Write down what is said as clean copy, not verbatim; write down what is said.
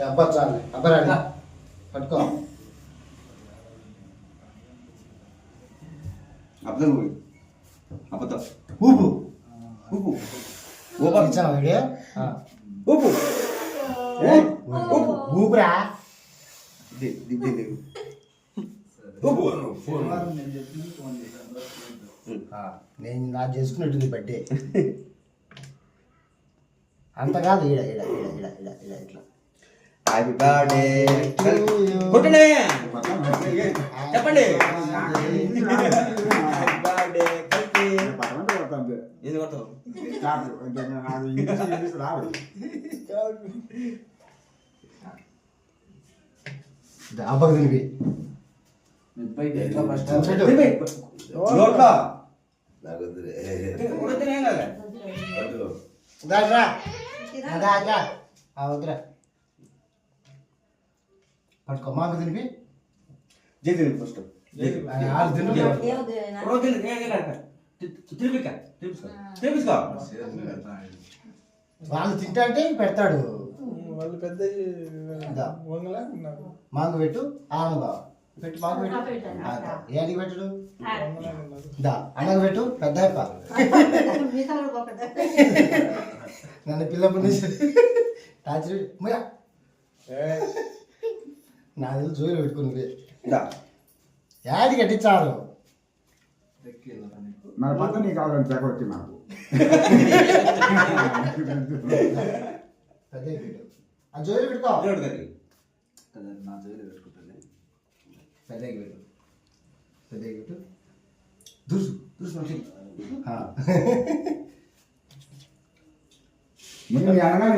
అబ్బా చాలు అబ్బరాని పట్టుకో అబద్ధం పోయి అబద్ధం ఊపు ఊపు ఇచ్చావా వీడియో ఊపు ఊపురా ఊపు నేను నాకు చేసుకున్నట్టుంది బర్త్డే అంత కాదు ఈడ ఈడ ఈడ ఈడ ఈడ ఈడ ఇట్లా హ్యాపీ బర్త్డే కొట్టండి చెప్పండి బర్త్డే కలిపి ఏది కొడతావు అబ్బకు తినిపి నోట్లో వద్దురా పట్టుకో మాకు తినిపి జల్దీ ఫస్ట్ ఆరు తిను తినిపిస్తా వాళ్ళు తింటా అంటే పెడతాడు వాళ్ళు పెద్ద మాకు పెట్టు ఆనందా పెట్టు మాకు పెట్టు ఏడికి పెట్టడు దా అన్నకు పెట్టు పెద్ద నన్ను పిల్లప్పటి నుంచి టార్చర్ నా దగ్గర జోలు పెట్టుకున్నది యాది కట్టించారు మన పక్క నీకు కావాలని చెక్కొచ్చి నాకు పెద్ద పెట్టు ఆ జోలు పెట్టుకో నా జోలి పెట్టుకుంటుంది పెద్దకి పెట్టు పెద్దకి పెట్టు దురుసు దురుసు మంచి ముందు మీ అనగానే